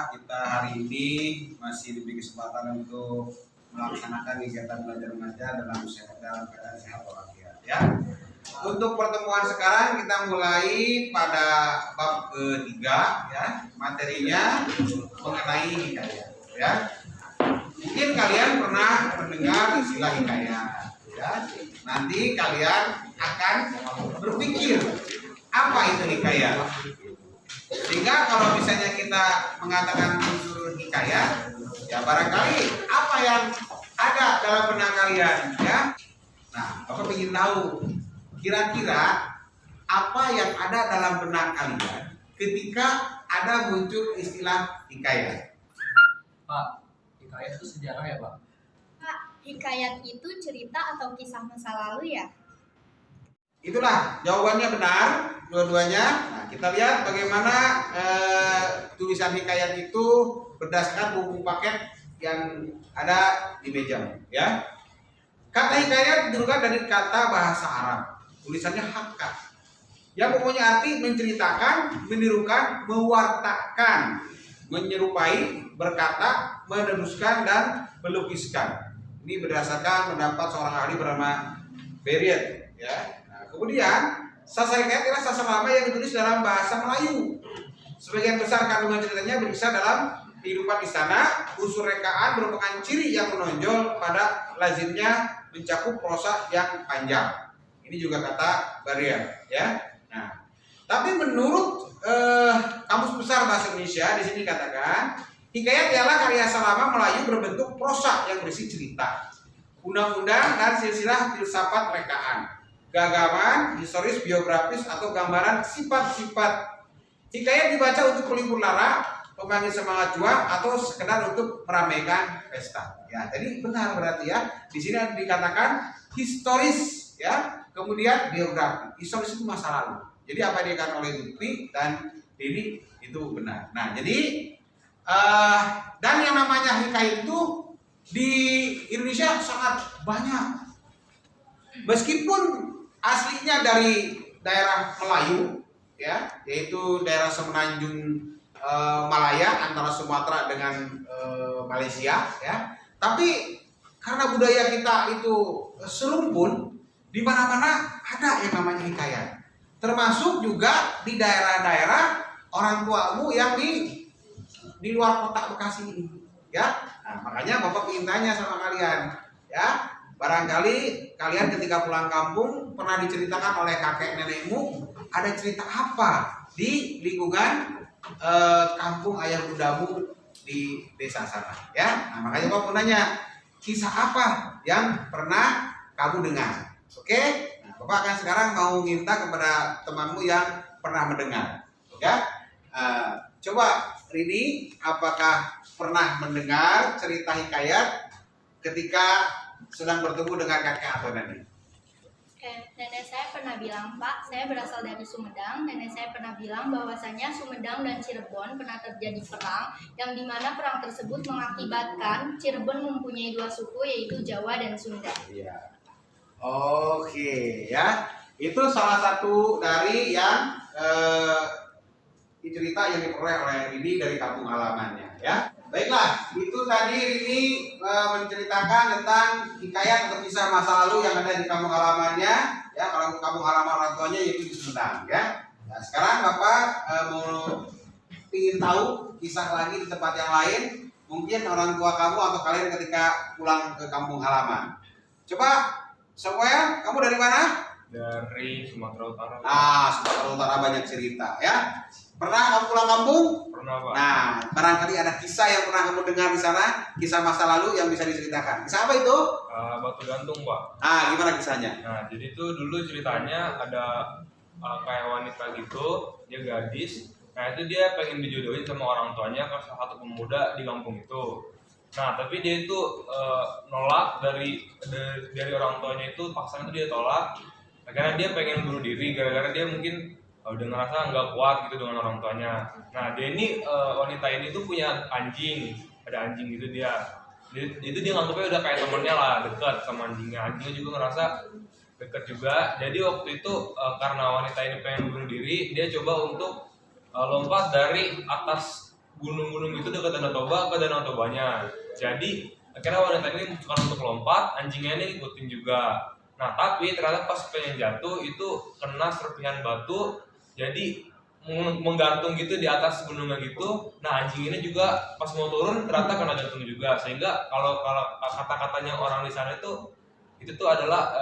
kita hari ini masih diberi kesempatan untuk melaksanakan kegiatan belajar mengajar dalam keadaan sehat walafiat ya. Untuk pertemuan sekarang kita mulai pada bab ketiga ya, materinya mengenai hikayat ya. Mungkin kalian pernah mendengar istilah hikayat ya. Nanti kalian akan berpikir apa itu hikayat. Sehingga kalau misalnya kita mengatakan unsur hikayat, ya barangkali apa yang ada dalam benak kalian ya. Nah, Bapak ingin tahu kira-kira apa yang ada dalam benak kalian ketika ada muncul istilah hikayat. Pak, hikayat itu sejarah ya Pak? Pak, hikayat itu cerita atau kisah masa lalu ya? Itulah jawabannya benar dua-duanya. Nah, kita lihat bagaimana tulisan hikayat itu berdasarkan buku paket yang ada di meja ya. Kata hikayat diduga dari kata bahasa Arab. Tulisannya hakat. Yang mempunyai arti menceritakan, menirukan, mewartakan, menyerupai, berkata, meneruskan dan melukiskan. Ini berdasarkan pendapat seorang ahli bernama Berriet ya. Kemudian sastra hikayat adalah sastra lama yang ditulis dalam bahasa Melayu. Sebagian besar kandungan ceritanya berkisah dalam kehidupan istana. Unsur rekaan merupakan ciri yang menonjol pada lazimnya mencakup prosa yang panjang. Ini juga kata Berriet ya. Nah, tapi menurut Kamus Besar Bahasa Indonesia di sini katakan hikayat ialah karya lama Melayu berbentuk prosa yang berisi cerita, undang-undang dan silsilah filsafat rekaan, gagaman, historis, biografis atau gambaran sifat-sifat. Hikayat dibaca untuk pelipur lara, pemanggil semangat juang atau sekedar untuk meramaikan pesta. Ya, jadi benar berarti ya. Di sini dikatakan historis ya, kemudian biografi. Historis itu masa lalu. Jadi apa yang dikatakan oleh Lutfi dan ini itu benar. Nah, jadi dan yang namanya hikayat itu di Indonesia sangat banyak. Meskipun aslinya dari daerah Melayu ya, yaitu daerah semenanjung Malaya antara Sumatera dengan Malaysia ya. Tapi karena budaya kita itu serumpun, di mana-mana ada yang namanya hikayat. Termasuk juga di daerah-daerah orang tuamu yang di luar kota Bekasi ini ya. Nah, makanya Bapak ingin tanya sama kalian ya. Barangkali kalian ketika pulang kampung pernah diceritakan oleh kakek nenekmu ada cerita apa di lingkungan kampung ayah bundamu di desa sana ya. Nah, makanya Bapak nanya kisah apa yang pernah kamu dengar. Oke? Nah, Bapak akan sekarang mau minta kepada temanmu yang pernah mendengar ya. Coba Rini, apakah pernah mendengar cerita hikayat ketika sedang bertemu dengan kakek atau nenek? Nenek saya pernah bilang, Pak, saya berasal dari Sumedang. Nenek saya pernah bilang bahwasanya Sumedang dan Cirebon pernah terjadi perang, yang dimana perang tersebut mengakibatkan Cirebon mempunyai dua suku, yaitu Jawa dan Sunda. Iya. Oke ya, itu salah satu dari yang cerita yang diperoleh oleh Rini dari kampung halamannya ya. Baiklah, itu tadi Rini menceritakan tentang hikayat atau kisah masa lalu yang ada di kampung halamannya ya. Kalau kampung halaman orang tuanya yaitu di Sumedang ya. Nah, sekarang Bapak mau ingin tahu kisah lagi di tempat yang lain, mungkin orang tua kamu atau kalian ketika pulang ke kampung halaman. Coba Samuel, kamu dari mana? Dari Sumatera Utara. Nah, Sumatera Utara banyak cerita ya. Pernah kamu pulang kampung? Pernah Pak. Nah, barangkali ada kisah yang pernah kamu dengar di sana, kisah masa lalu yang bisa diceritakan. Kisah apa itu? Batu Gantung Pak. Ah, gimana kisahnya? Nah jadi itu dulu ceritanya ada kayak wanita gitu, dia gadis. Nah itu dia pengen dijodohin sama orang tuanya ke salah satu pemuda di kampung itu. Nah tapi dia itu nolak dari orang tuanya itu, paksaan itu dia tolak. Karena dia pengen bunuh diri gara-gara dia mungkin udah ngerasa nggak kuat gitu dengan orang tuanya. Nah dia ini wanita ini tuh punya anjing, ada anjing gitu dia. Itu dia nganggapnya udah kayak temennya lah, dekat sama anjingnya. Anjingnya juga ngerasa deket juga. Jadi waktu itu karena wanita ini pengen bunuh diri, dia coba untuk lompat dari atas gunung-gunung itu dekat Danau Toba ke Danau Tobanya. Jadi akhirnya wanita ini memutuskan untuk lompat, anjingnya ini ikutin juga. Nah tapi ternyata pas pengen jatuh itu kena serpihan batu, jadi menggantung gitu di atas gunungnya gitu. Nah anjing ini juga pas mau turun ternyata kena gantung juga, sehingga kalau kata-katanya orang di sana itu tuh adalah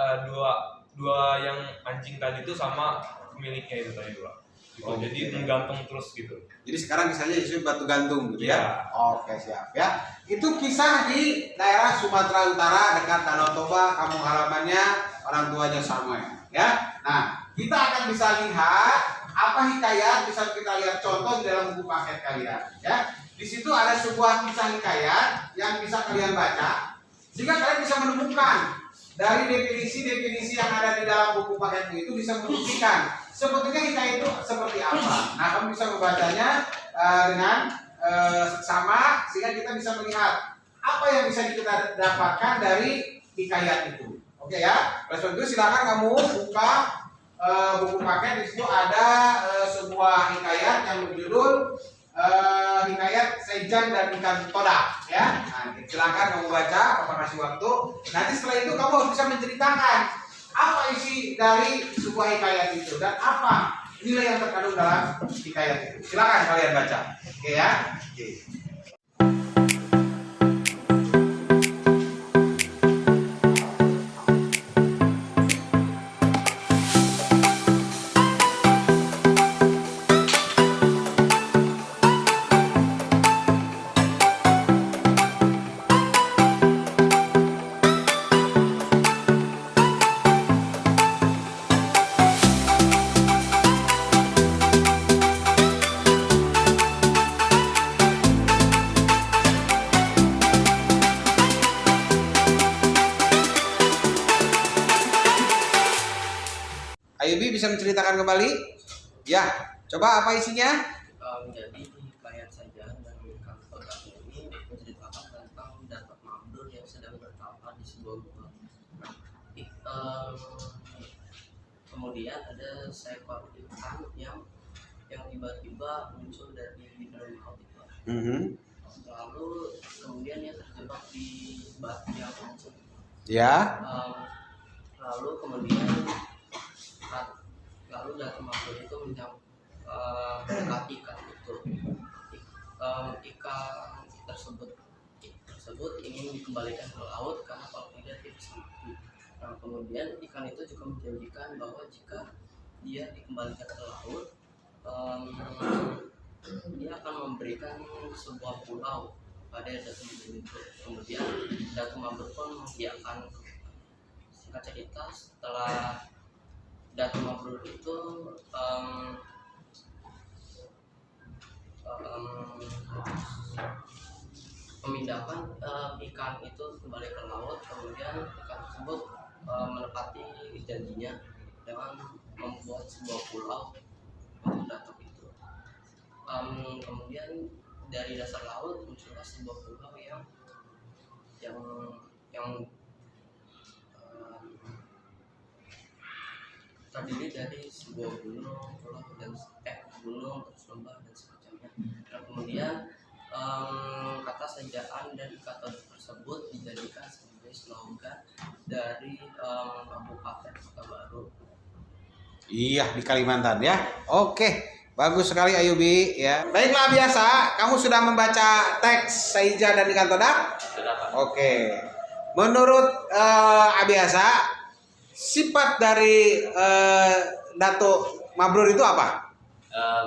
dua yang anjing tadi itu sama pemiliknya itu tadi dua. Gitu. Oh, jadi iya. menggantung terus gitu. Jadi sekarang kisahnya disebut batu gantung gitu ya. Iya. Oke, siap ya. Itu kisah di daerah Sumatera Utara dekat Danau Toba, kampung halamannya orang tuanya Samuel ya. Nah, kita akan bisa lihat apa hikayat, bisa kita lihat contoh di dalam buku paket kalian ya. Di situ ada sebuah kisah hikayat yang bisa kalian baca sehingga kalian bisa menemukan dari definisi-definisi yang ada di dalam buku paketmu itu bisa membuktikan sebetulnya hikayat itu seperti apa. Nah, kamu bisa membacanya dengan sama sehingga kita bisa melihat apa yang bisa kita dapatkan dari hikayat itu. Oke ya. Oleh sebab itu silakan kamu buka buku paket. Di situ ada sebuah hikayat yang berjudul hikayat Seijan dan Ikan Todak ya. Nah, silakan kamu baca, Bapak kasih waktu. Nanti setelah itu kamu harus bisa menceritakan apa isi dari sebuah hikayat itu dan apa nilai yang terkandung dalam hikayat itu. Silakan kalian baca. Oke ya. Oke. Ayubi bisa menceritakan kembali? Ya, coba apa isinya? Jadi hikayat Seijan dan Ikan Todak ini menceritakan tentang Datuk Mabrur yang sedang bertapa di sebuah gua. Kemudian ada seekor ikan yang tiba-tiba muncul dari dalam laut itu. Lalu kemudian dia terjebak di batu yang hancur. Ya. Lalu kemudian Datuk Mabrur itu mendekati ikan itu. Ikan tersebut ingin dikembalikan ke laut karena kalau tidak dia bisa mati. Nah, kemudian ikan itu juga menjanjikan bahwa jika dia dikembalikan ke laut, dia akan memberikan sebuah pulau pada Datuk Mabrur itu. Kemudian Datuk Mabrur pun mengiyakan. Singkat cerita, setelah Datuk Mabrur itu memindahkan ikan itu kembali ke laut, kemudian ikan tersebut menepati janjinya dengan membuat sebuah pulau untuk Datuk itu. Kemudian dari dasar laut muncullah sebuah pulau yang terdiri dari sebuah gunung, pulau dan gunung, terus lembah dan semacamnya. Nah, kemudian kata Sejaan dan Ikan Todak tersebut dijadikan sebagai slogan dari Kabupaten Kota Baru. Iya, di Kalimantan ya. Oke, bagus sekali Ayubi ya. Baiklah, biasa kamu sudah membaca teks Seijan dan Ikan Todak? Sudah, Pak. Oke. Menurut Abiasa, sifat dari Datuk Mabrur itu apa?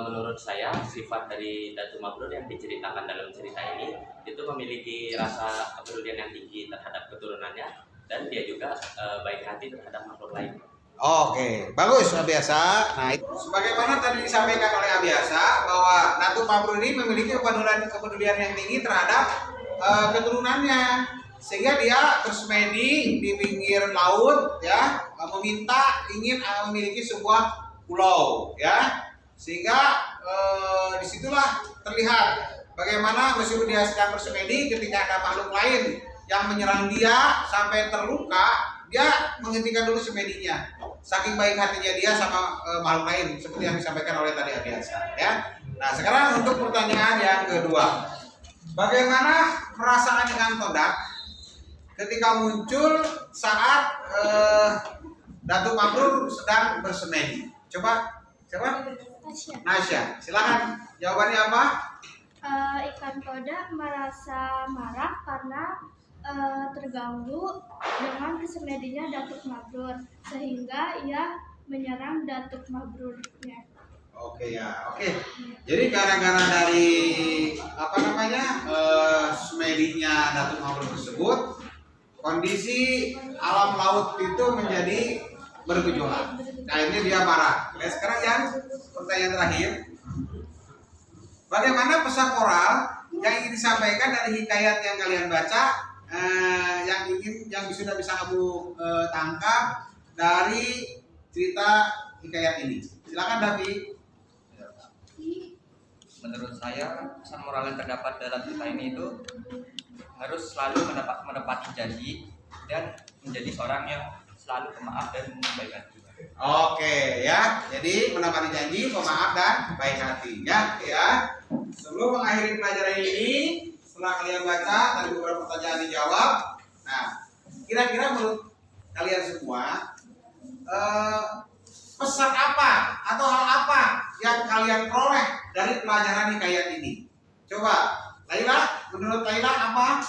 Menurut saya sifat dari Datuk Mabrur yang diceritakan dalam cerita ini itu memiliki rasa kepedulian yang tinggi terhadap keturunannya dan dia juga baik hati terhadap makhluk lain. Oke, bagus Abiasa. Nah, sebagaimana tadi disampaikan oleh Abiasa bahwa Datuk Mabrur ini memiliki kepedulian yang tinggi terhadap keturunannya, sehingga dia bersemedi di pinggir laut ya, meminta ingin memiliki sebuah pulau ya, sehingga disitulah terlihat bagaimana meskipun dia sedang bersemedi, ketika ada makhluk lain yang menyerang dia sampai terluka, dia menghentikan dulu semedinya saking baik hatinya dia sama makhluk lain seperti yang disampaikan oleh tadi Abiasa ya. Nah sekarang untuk pertanyaan yang kedua, bagaimana perasaan Kang Todak ketika muncul saat Datuk Mabrur sedang bersemedi? Coba siapa? Nasya, silakan jawabannya apa? Ikan Todak merasa marah karena terganggu dengan kesemedinya Datuk Mabrur, sehingga ia menyerang Datuk Mabrurnya. Oke ya, oke. Jadi gara-gara dari apa namanya semedinya Datuk Mabrur tersebut, kondisi alam laut itu menjadi bergejolak. Nah ini dia marah. Nah, sekarang yang pertanyaan terakhir, bagaimana pesan moral yang ingin disampaikan dari hikayat yang kalian baca, yang sudah bisa kamu tangkap dari cerita hikayat ini? Silakan Davi. Menurut saya, pesan moral yang terdapat dalam cerita ini itu harus selalu menepati janji dan menjadi seorang yang selalu pemaaf dan baik hati. Oke ya, jadi menepati janji, pemaaf dan baik hati ya. Sebelum mengakhiri pelajaran ini, setelah kalian baca dan beberapa pertanyaan dijawab, nah kira-kira menurut kalian semua pesan apa atau hal apa yang kalian peroleh dari pelajaran hikayat ini? Coba, Laila, menurut Laila apa?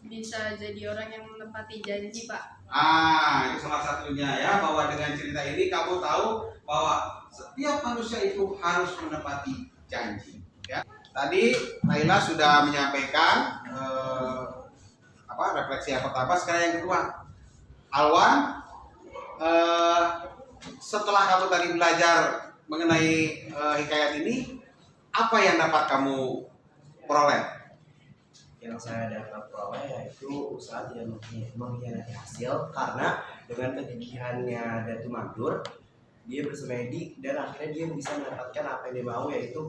Bisa jadi orang yang menepati janji, Pak. Itu salah satunya ya, bahwa dengan cerita ini kamu tahu bahwa setiap manusia itu harus menepati janji. Ya. Tadi Laila sudah menyampaikan refleksi yang pertama, sekarang yang kedua. Alwan, setelah kamu tadi belajar mengenai hikayat ini, apa yang dapat kamu peroleh? Yang saya dapat peroleh yaitu usaha tidak mengkhianati hasil, karena dengan kegigihannya Datuk Mabrur, dia bersemedi dan akhirnya dia bisa mendapatkan apa yang dia mau, yaitu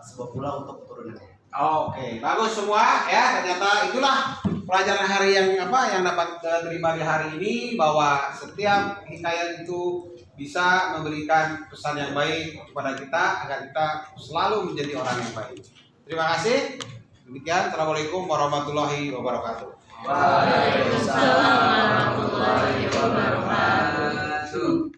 sebuah pulau untuk keturunannya. Oke, bagus semua ya. Ternyata itulah pelajaran hari yang dapat terima di hari ini, bahwa setiap hikayat itu bisa memberikan pesan yang baik kepada kita agar kita selalu menjadi orang yang baik. Terima kasih. Demikian, Assalamualaikum warahmatullahi wabarakatuh. Waalaikumsalam warahmatullahi wabarakatuh.